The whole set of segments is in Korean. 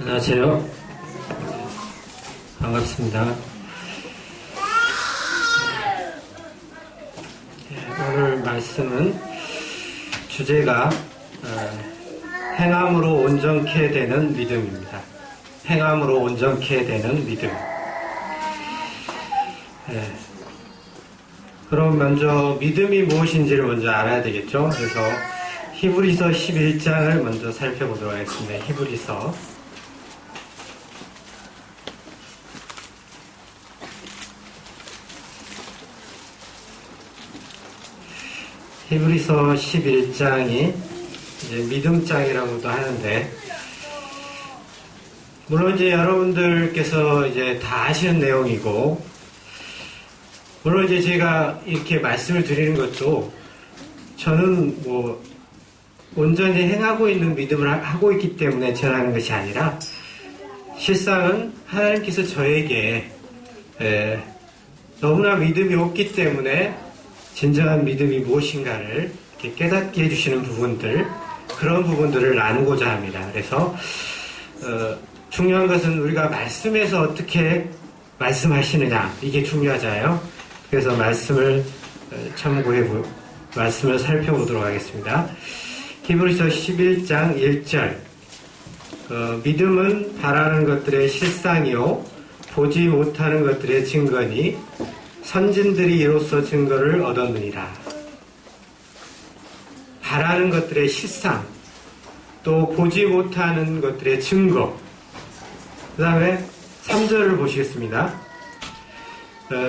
안녕하세요. 반갑습니다. 오늘 말씀은 주제가 행함으로 온전케 되는 믿음입니다. 행함으로 온전케 되는 믿음. 그럼 먼저 믿음이 무엇인지를 먼저 알아야 되겠죠. 그래서 히브리서 11장을 먼저 살펴보도록 하겠습니다. 히브리서 11장이 이제 믿음장이라고도 하는데, 물론 이제 여러분들께서 이제 다 아시는 내용이고, 물론 이제 제가 이렇게 말씀을 드리는 것도 저는 뭐 온전히 행하고 있는 믿음을 하고 있기 때문에 전하는 것이 아니라, 실상은 하나님께서 저에게 너무나 믿음이 없기 때문에 진정한 믿음이 무엇인가를 이렇게 깨닫게 해주시는 부분들, 그런 부분들을 나누고자 합니다. 그래서 중요한 것은 우리가 말씀에서 어떻게 말씀하시느냐, 이게 중요하잖아요. 그래서 말씀을 말씀을 살펴보도록 하겠습니다. 히브리서 11장 1절. 믿음은 바라는 것들의 실상이요 보지 못하는 것들의 증거니 선진들이 이로써 증거를 얻었느니라. 바라는 것들의 실상, 또 보지 못하는 것들의 증거. 그 다음에 3절을 보시겠습니다.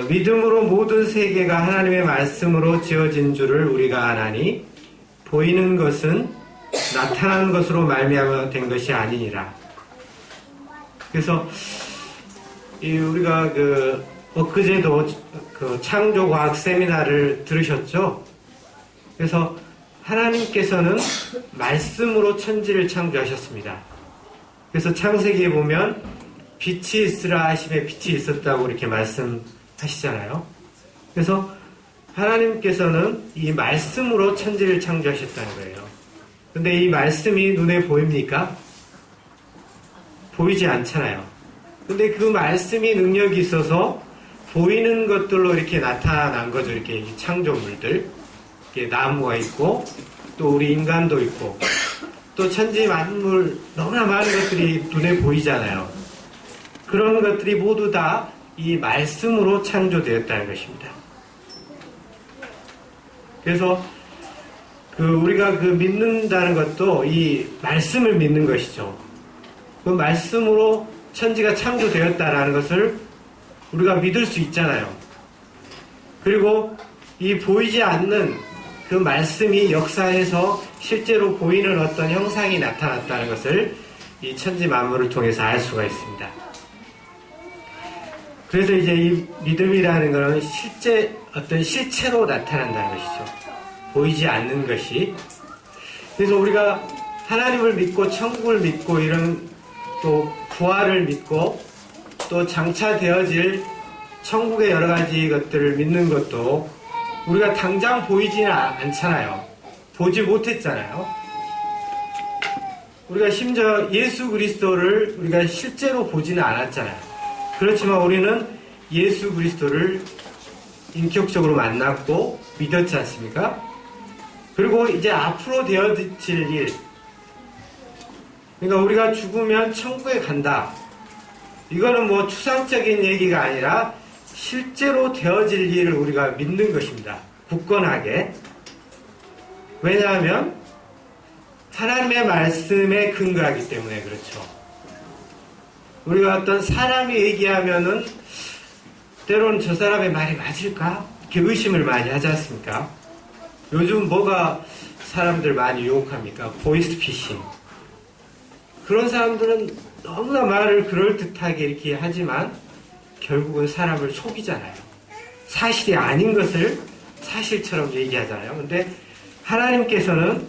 믿음으로 모든 세계가 하나님의 말씀으로 지어진 줄을 우리가 아나니 보이는 것은 나타나는 것으로 말미암아 된 것이 아니니라. 그래서 우리가 엊그제도 창조과학 세미나를 들으셨죠? 그래서 하나님께서는 말씀으로 천지를 창조하셨습니다. 그래서 창세기에 보면 빛이 있으라 하심에 빛이 있었다고 이렇게 말씀하시잖아요. 그래서 하나님께서는 이 말씀으로 천지를 창조하셨다는 거예요. 근데 이 말씀이 눈에 보입니까? 보이지 않잖아요. 근데 그 말씀이 능력이 있어서 보이는 것들로 이렇게 나타난 거죠. 이렇게 창조물들. 이렇게 나무가 있고, 또 우리 인간도 있고, 또 천지 만물, 너무나 많은 것들이 눈에 보이잖아요. 그런 것들이 모두 다 이 말씀으로 창조되었다는 것입니다. 그래서 우리가 믿는다는 것도 이 말씀을 믿는 것이죠. 그 말씀으로 천지가 창조되었다라는 것을 우리가 믿을 수 있잖아요. 그리고 이 보이지 않는 그 말씀이 역사에서 실제로 보이는 어떤 형상이 나타났다는 것을 이 천지 만물을 통해서 알 수가 있습니다. 그래서 이제 이 믿음이라는 것은 어떤 실체로 나타난다는 것이죠. 보이지 않는 것이. 그래서 우리가 하나님을 믿고 천국을 믿고 이런 또 부활을 믿고 또 장차 되어질 천국의 여러 가지 것들을 믿는 것도 우리가 당장 보이지는 않잖아요. 보지 못했잖아요. 우리가 심지어 예수 그리스도를 우리가 실제로 보지는 않았잖아요. 그렇지만 우리는 예수 그리스도를 인격적으로 만났고 믿었지 않습니까? 그리고 이제 앞으로 되어질 일, 그러니까 우리가 죽으면 천국에 간다. 이거는 뭐 추상적인 얘기가 아니라 실제로 되어질 일을 우리가 믿는 것입니다. 굳건하게. 왜냐하면 하나님의 말씀에 근거하기 때문에 그렇죠. 우리가 어떤 사람이 얘기하면은 때로는 저 사람의 말이 맞을까? 이렇게 의심을 많이 하지 않습니까? 요즘 뭐가 사람들 많이 유혹합니까? 보이스피싱. 그런 사람들은 너무나 말을 그럴듯하게 이렇게 하지만 결국은 사람을 속이잖아요. 사실이 아닌 것을 사실처럼 얘기하잖아요. 근데 하나님께서는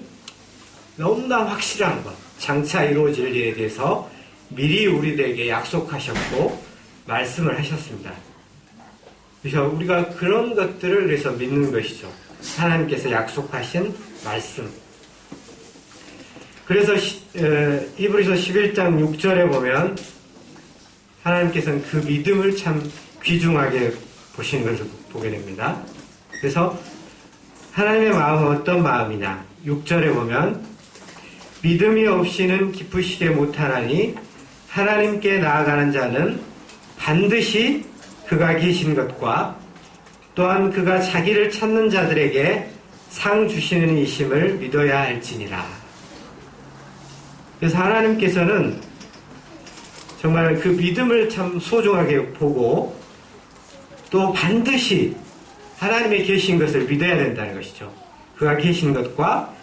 너무나 확실한 것, 장차 이루어질 일에 대해서 미리 우리들에게 약속하셨고 말씀을 하셨습니다. 그래서 우리가 그런 것들을 그래서 믿는 것이죠. 하나님께서 약속하신 말씀. 그래서 히브리서 11장 6절에 보면 하나님께서는 그 믿음을 참 귀중하게 보시는 것을 보게 됩니다. 그래서 하나님의 마음은 어떤 마음이냐? 6절에 보면 믿음이 없이는 기쁘시게 못하나니 하나님께 나아가는 자는 반드시 그가 계신 것과 또한 그가 자기를 찾는 자들에게 상 주시는 이심을 믿어야 할지니라. 그래서 하나님께서는 정말 그 믿음을 참 소중하게 보고 또 반드시 하나님의 계신 것을 믿어야 된다는 것이죠. 그가 계신 것과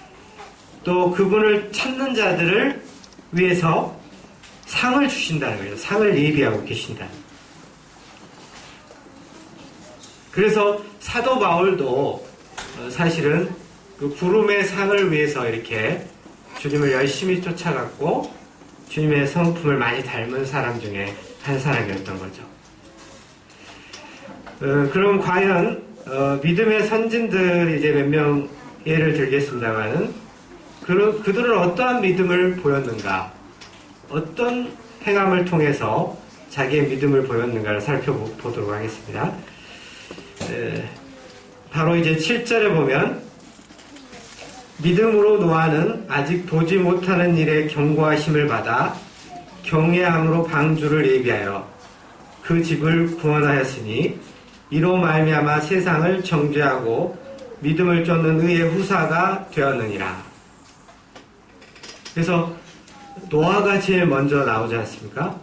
또 그분을 찾는 자들을 위해서 상을 주신다는 거예요. 상을 예비하고 계신다. 그래서 사도 바울도 사실은 그 구름의 상을 위해서 이렇게 주님을 열심히 쫓아갔고 주님의 성품을 많이 닮은 사람 중에 한 사람이었던 거죠. 그럼 과연 믿음의 선진들 이제 몇 명 예를 들겠습니다만은 그들은 어떠한 믿음을 보였는가, 어떤 행함을 통해서 자기의 믿음을 보였는가를 살펴보도록 하겠습니다. 바로 이제 7절에 보면 믿음으로 노아는 아직 보지 못하는 일에 경고하심을 받아 경외함으로 방주를 예비하여 그 집을 구원하였으니 이로 말미암아 세상을 정죄하고 믿음을 쫓는 의의 후사가 되었느니라. 그래서 노아가 제일 먼저 나오지 않습니까?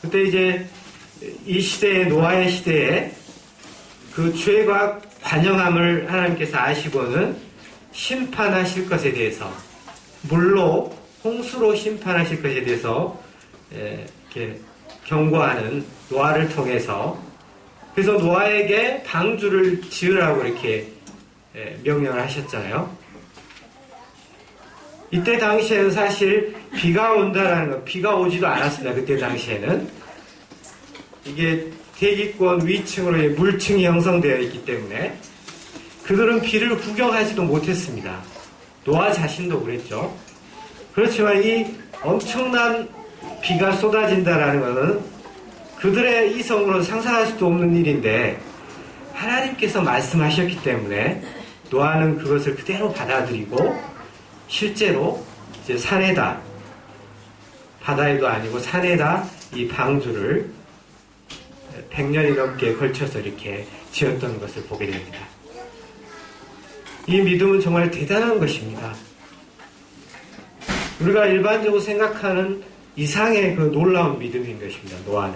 그때 이제 이 시대에, 노아의 시대에 그 죄가 관영함을 하나님께서 아시고는 심판하실 것에 대해서, 물로 홍수로 심판하실 것에 대해서 이렇게 경고하는 노아를 통해서, 그래서 노아에게 방주를 지으라고 이렇게 명령을 하셨잖아요. 이때 당시에는 사실 비가 온다라는 것, 비가 오지도 않았습니다. 그때 당시에는 이게 대기권 위층으로 물층이 형성되어 있기 때문에 그들은 비를 구경하지도 못했습니다. 노아 자신도 그랬죠. 그렇지만 이 엄청난 비가 쏟아진다라는 것은 그들의 이성으로는 상상할 수도 없는 일인데 하나님께서 말씀하셨기 때문에 노아는 그것을 그대로 받아들이고 실제로 이제 산에다, 바다에도 아니고 산에다 이 방주를 100년이 넘게 걸쳐서 이렇게 지었던 것을 보게 됩니다. 이 믿음은 정말 대단한 것입니다. 우리가 일반적으로 생각하는 이상의 그 놀라운 믿음인 것입니다. 노아는.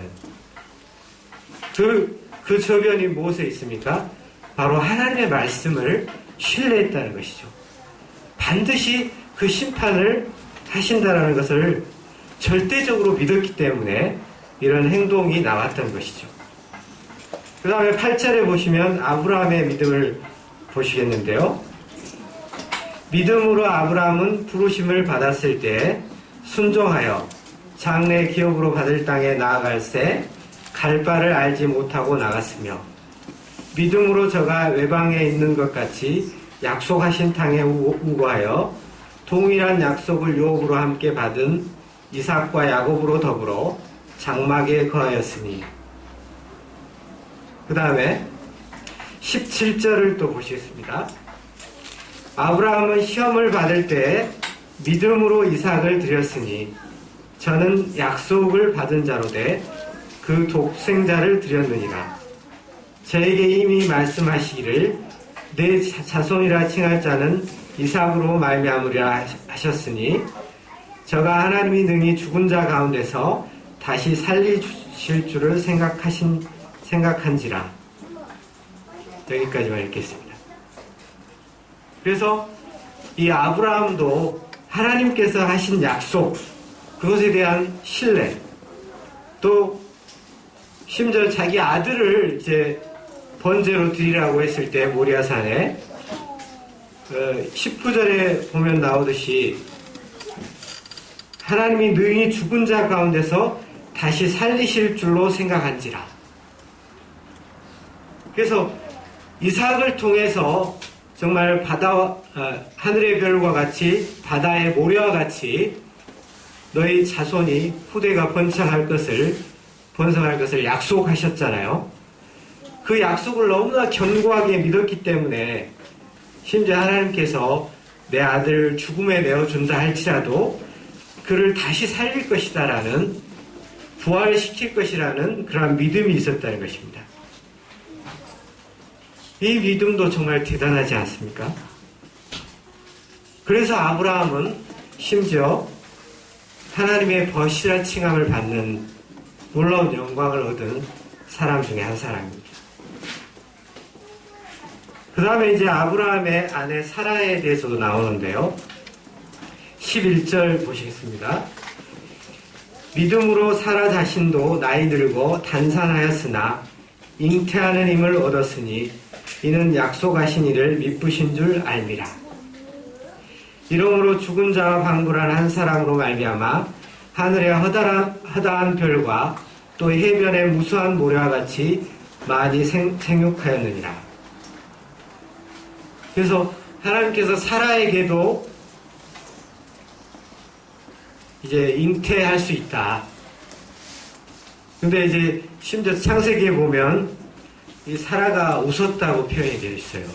그 저변이 무엇에 있습니까? 바로 하나님의 말씀을 신뢰했다는 것이죠. 반드시 그 심판을 하신다는 것을 절대적으로 믿었기 때문에 이런 행동이 나왔던 것이죠. 그 다음에 8절에 보시면 아브라함의 믿음을 보시겠는데요. 믿음으로 아브라함은 부르심을 받았을 때 순종하여 장래 기업으로 받을 땅에 나아갈새 갈 바를 알지 못하고 나갔으며 믿음으로 저가 외방에 있는 것 같이 약속하신 땅에 우거하여 동일한 약속을 유업으로 함께 받은 이삭과 야곱으로 더불어 장막에 거하였으니. 그 다음에 17절을 또 보시겠습니다. 아브라함은 시험을 받을 때 믿음으로 이삭을 드렸으니 저는 약속을 받은 자로되 그 독생자를 드렸느니라. 저에게 이미 말씀하시기를 내 자손이라 칭할 자는 이삭으로 말미암으리라 하셨으니 저가 하나님이 능히 죽은 자 가운데서 다시 살리실 줄을 생각한지라. 여기까지만 읽겠습니다. 그래서 이 아브라함도 하나님께서 하신 약속, 그것에 대한 신뢰, 또 심지어 자기 아들을 이제 번제로 드리라고 했을 때 모리아산에 19절에 보면 나오듯이 하나님이 능히 죽은 자 가운데서 다시 살리실 줄로 생각한지라. 그래서 이삭을 통해서 정말 하늘의 별과 같이 바다의 모래와 같이 너희 자손이 후대가 번성할 것을 약속하셨잖아요. 그 약속을 너무나 견고하게 믿었기 때문에 심지어 하나님께서 내 아들을 죽음에 내어준다 할지라도 그를 다시 살릴 것이다라는, 부활시킬 것이라는 그런 믿음이 있었다는 것입니다. 이 믿음도 정말 대단하지 않습니까? 그래서 아브라함은 심지어 하나님의 벗이라 칭함을 받는 놀라운 영광을 얻은 사람 중에 한 사람입니다. 그 다음에 이제 아브라함의 아내 사라에 대해서도 나오는데요. 11절 보시겠습니다. 믿음으로 사라 자신도 나이 들고 단산하였으나 잉태하는 힘을 얻었으니 이는 약속하신 이를 미쁘신 줄 알미라. 이러므로 죽은 자와 방불한 한 사람으로 말미암아 하늘의 허다한 별과 또 해변의 무수한 모래와 같이 많이 생육하였느니라. 그래서 하나님께서 사라에게도 이제 잉태할 수 있다. 근데 이제 심지어 창세기에 보면 이 사라가 웃었다고 표현이 되어 있어요.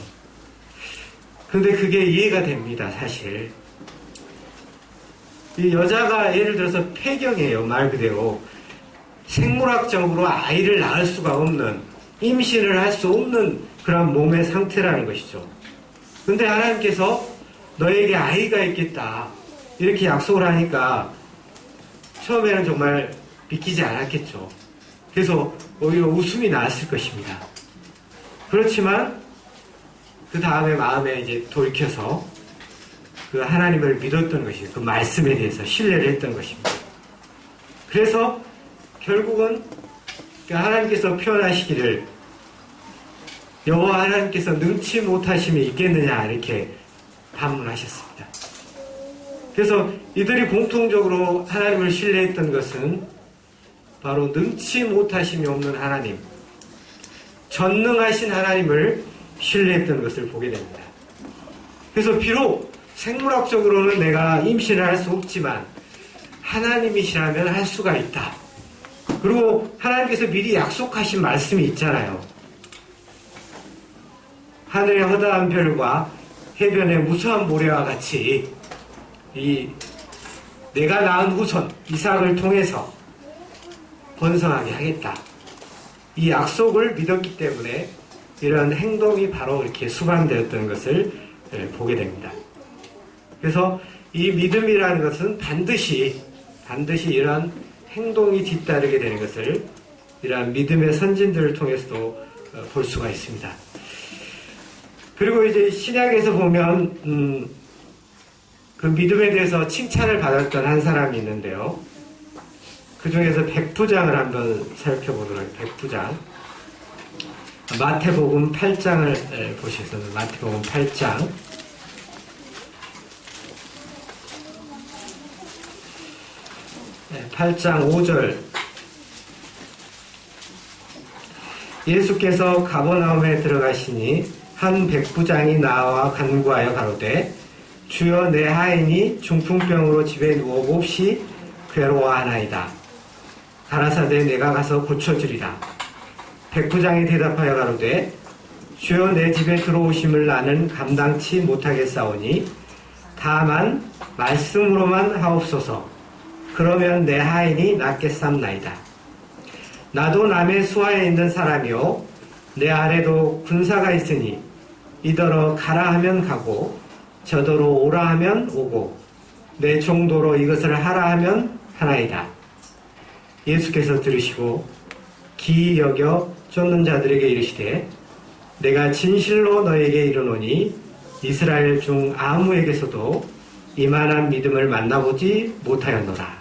근데 그게 이해가 됩니다, 사실. 이 여자가 예를 들어서 폐경이에요, 말 그대로. 생물학적으로 아이를 낳을 수가 없는, 임신을 할 수 없는 그런 몸의 상태라는 것이죠. 근데 하나님께서 너에게 아이가 있겠다, 이렇게 약속을 하니까 처음에는 정말 믿기지 않았겠죠. 그래서 오히려 웃음이 나왔을 것입니다. 그렇지만 그 다음에 마음에 이제 돌이켜서 그 하나님을 믿었던 것이죠. 그 말씀에 대해서 신뢰를 했던 것입니다. 그래서 결국은 하나님께서 표현하시기를 여호와 하나님께서 능치 못하심이 있겠느냐 이렇게 반문하셨습니다. 그래서 이들이 공통적으로 하나님을 신뢰했던 것은 바로 능치 못하심이 없는 하나님, 전능하신 하나님을 신뢰했던 것을 보게 됩니다. 그래서 비록 생물학적으로는 내가 임신을 할 수 없지만 하나님이시라면 할 수가 있다. 그리고 하나님께서 미리 약속하신 말씀이 있잖아요. 하늘의 허다한 별과 해변의 무수한 모래와 같이 내가 낳은 후손 이삭을 통해서 번성하게 하겠다. 이 약속을 믿었기 때문에 이런 행동이 바로 이렇게 수반되었던 것을 보게 됩니다. 그래서 이 믿음이라는 것은 반드시 이런 행동이 뒤따르게 되는 것을 이러한 믿음의 선진들을 통해서도 볼 수가 있습니다. 그리고 이제 신약에서 보면 그 믿음에 대해서 칭찬을 받았던 한 사람이 있는데요. 그 중에서 백부장을 한번 살펴보도록 해요. 백부장. 마태복음 8장을 보시겠습니다. 마태복음 8장. 네, 8장 5절. 예수께서 가버나움에 들어가시니 한 백부장이 나와 간구하여 가로되 주여 내 하인이 중풍병으로 집에 누워 몹시 괴로워하나이다. 가라사대 내가 가서 고쳐주리라. 백부장이 대답하여 가로되 주여 내 집에 들어오심을 나는 감당치 못하겠사오니 다만 말씀으로만 하옵소서. 그러면 내 하인이 낫겠삼나이다. 나도 남의 수하에 있는 사람이요 내 아래도 군사가 있으니 이더러 가라 하면 가고 저더러 오라 하면 오고 내 정도로 이것을 하라 하면 하나이다. 예수께서 들으시고 기이 여겨 쫓는 자들에게 이르시되 내가 진실로 너에게 이르노니 이스라엘 중 아무에게서도 이만한 믿음을 만나보지 못하였노라.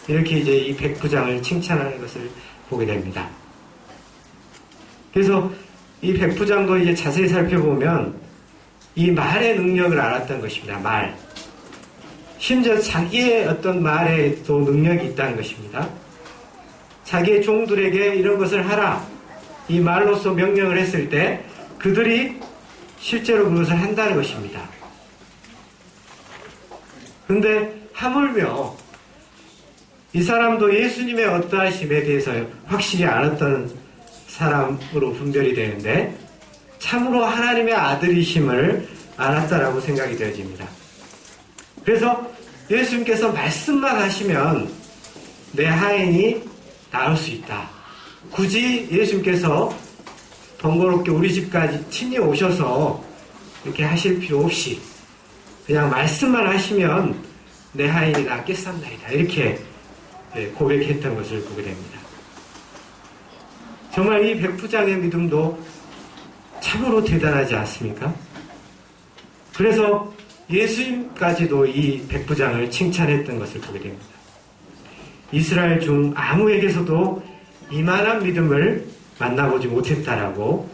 이렇게 이제 이 백부장을 칭찬하는 것을 보게 됩니다. 그래서 이 백부장도 이제 자세히 살펴보면 이 말의 능력을 알았던 것입니다. 말. 심지어 자기의 어떤 말에도 능력이 있다는 것입니다. 자기의 종들에게 이런 것을 하라. 이 말로서 명령을 했을 때 그들이 실제로 그것을 한다는 것입니다. 근데 하물며 이 사람도 예수님의 어떠하심에 대해서 확실히 알았던 사람으로 분별이 되는데 참으로 하나님의 아들이심을 알았다라고 생각이 되어집니다. 그래서 예수님께서 말씀만 하시면 내 하인이 나을 수 있다. 굳이 예수님께서 번거롭게 우리 집까지 친히 오셔서 이렇게 하실 필요 없이 그냥 말씀만 하시면 내 하인이 낫겠습니다. 이렇게 고백했던 것을 보게 됩니다. 정말 이 백부장의 믿음도 참으로 대단하지 않습니까? 그래서 예수님까지도 이 백부장을 칭찬했던 것을 보게 됩니다. 이스라엘 중 아무에게서도 이만한 믿음을 만나보지 못했다라고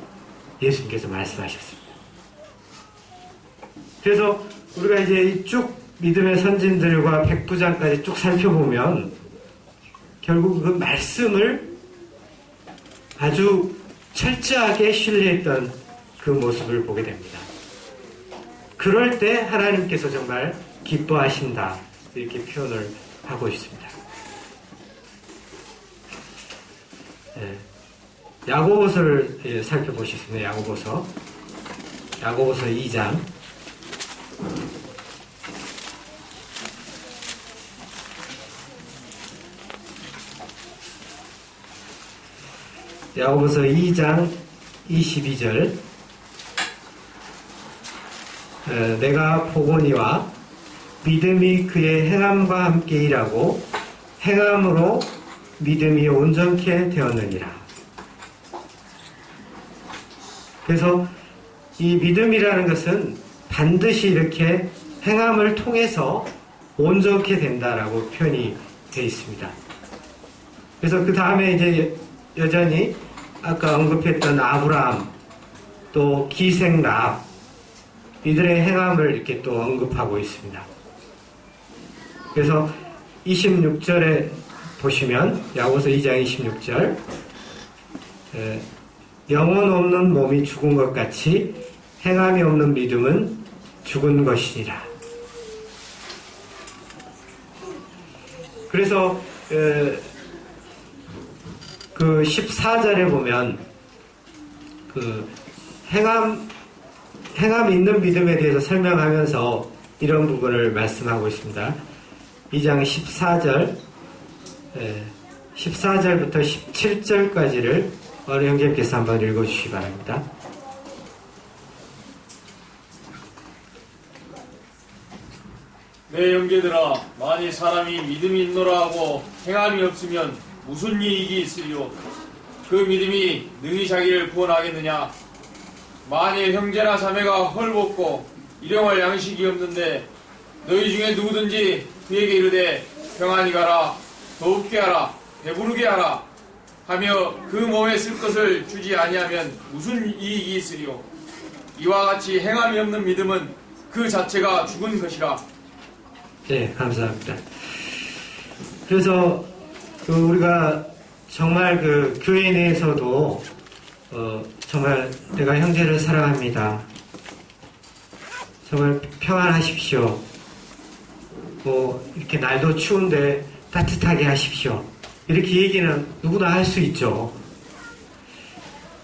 예수님께서 말씀하셨습니다. 그래서 우리가 이제 쭉 믿음의 선진들과 백부장까지 쭉 살펴보면 결국 그 말씀을 아주 철저하게 신뢰했던 그 모습을 보게 됩니다. 그럴 때 하나님께서 정말 기뻐하신다 이렇게 표현을 하고 있습니다. 야고보서를 살펴보시겠습니다. 야고보서 2장 야고보서 2장 22절 내가 보거니와 믿음이 그의 행함과 함께 일하고 행함으로 믿음이 온전케 되었느니라. 그래서 이 믿음이라는 것은 반드시 이렇게 행함을 통해서 온전케 된다라고 표현이 되어 있습니다. 그래서 그 다음에 이제 여전히 아까 언급했던 아브라함 또 기생 라합 이들의 행함을 이렇게 또 언급하고 있습니다. 그래서 26절에 보시면 야고보서 2장 26절 영혼 없는 몸이 죽은 것 같이 행함이 없는 믿음은 죽은 것이니라. 그래서 그 14절에 보면 그 행함 있는 믿음에 대해서 설명하면서 이런 부분을 말씀하고 있습니다. 2장 14절부터 17절까지를 어느 형제님께서 한번 읽어주시기 바랍니다. 내 형제들아, 만일 사람이 믿음이 있노라 하고 행함이 없으면 무슨 이익이 있으리요? 그 믿음이 능히 자기를 구원하겠느냐? 만일 형제나 자매가 헐벗고 일용할 양식이 없는데 너희 중에 누구든지 그에게 이르되 평안히 가라, 더웁게 하라, 배부르게 하라 하며 그 몸에 쓸 것을 주지 아니하면 무슨 이익이 있으리요? 이와 같이 행함이 없는 믿음은 그 자체가 죽은 것이라. 네, 감사합니다. 그래서 우리가 정말 그 교회 내에서도 정말 내가 형제를 사랑합니다. 정말 평안하십시오. 이렇게 날도 추운데 따뜻하게 하십시오. 이렇게 얘기는 누구나 할 수 있죠.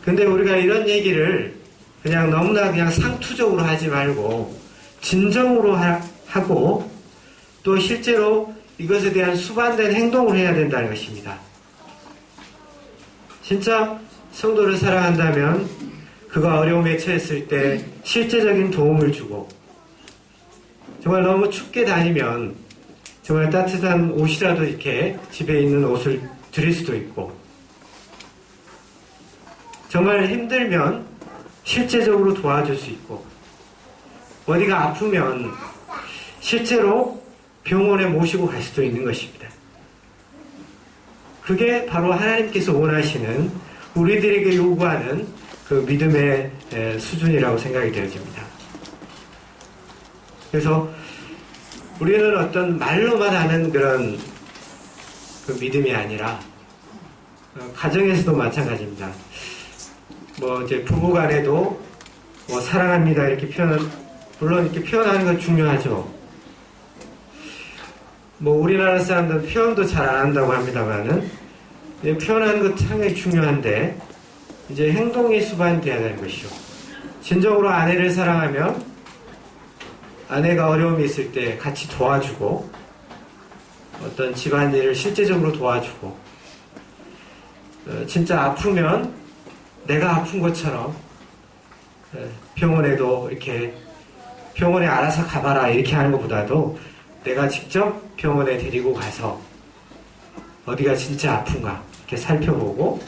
근데 우리가 이런 얘기를 그냥 너무나 그냥 상투적으로 하지 말고 진정으로 하고 또 실제로 이것에 대한 수반된 행동을 해야 된다는 것입니다. 진짜 성도를 사랑한다면 그가 어려움에 처했을 때 실제적인 도움을 주고 정말 너무 춥게 다니면 정말 따뜻한 옷이라도 이렇게 집에 있는 옷을 드릴 수도 있고 정말 힘들면 실제적으로 도와줄 수 있고 어디가 아프면 실제로 병원에 모시고 갈 수도 있는 것입니다. 그게 바로 하나님께서 원하시는 우리들에게 요구하는 그 믿음의 수준이라고 생각이 되어집니다. 그래서 우리는 어떤 말로만 하는 그런 그 믿음이 아니라 가정에서도 마찬가지입니다. 이제 부부간에도 뭐 사랑합니다 이렇게 물론 이렇게 표현하는 건 중요하죠. 뭐 우리나라 사람들은 표현도 잘 안 한다고 합니다만은 표현하는 것 상당히 중요한데 이제 행동이 수반돼야 되는 것이죠. 진정으로 아내를 사랑하면 아내가 어려움이 있을 때 같이 도와주고 어떤 집안일을 실제적으로 도와주고 진짜 아프면 내가 아픈 것처럼 병원에도 이렇게 병원에 알아서 가봐라 이렇게 하는 것보다도 내가 직접 병원에 데리고 가서 어디가 진짜 아픈가 이렇게 살펴보고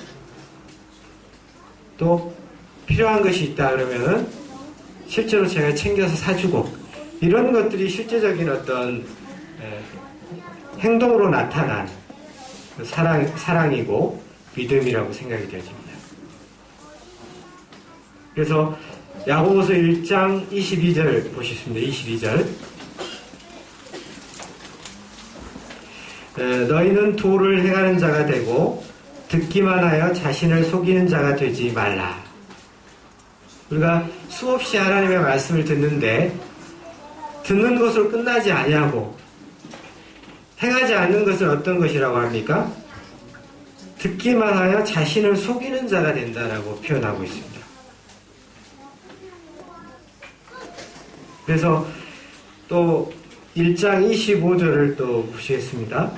또 필요한 것이 있다 그러면은 실제로 제가 챙겨서 사주고 이런 것들이 실제적인 어떤 행동으로 나타난 사랑이고 믿음이라고 생각이 되어집니다. 그래서 야고보서 1장 22절 보시겠습니다. 22절 너희는 도를 행하는 자가 되고 듣기만 하여 자신을 속이는 자가 되지 말라. 우리가 수없이 하나님의 말씀을 듣는데 듣는 것으로 끝나지 아니하고 행하지 않는 것은 어떤 것이라고 합니까? 듣기만 하여 자신을 속이는 자가 된다라고 표현하고 있습니다. 그래서 또 1장 25절을 또 보시겠습니다.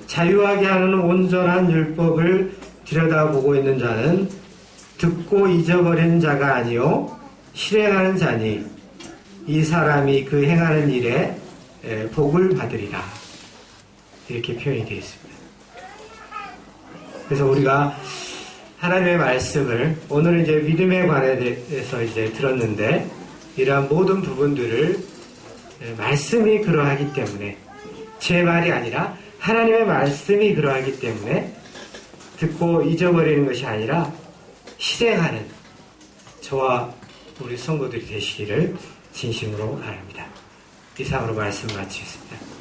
자유하게 하는 온전한 율법을 들여다보고 있는 자는 듣고 잊어버리는 자가 아니요 실행하는 자니 이 사람이 그 행하는 일에 복을 받으리라. 이렇게 표현이 되어 있습니다. 그래서 우리가 하나님의 말씀을 오늘 이제 믿음에 관해서 이제 들었는데 이러한 모든 부분들을 말씀이 그러하기 때문에 제 말이 아니라 하나님의 말씀이 그러하기 때문에 듣고 잊어버리는 것이 아니라 실행하는 저와 우리 성도들이 되시기를 진심으로 바랍니다. 이상으로 말씀 마치겠습니다.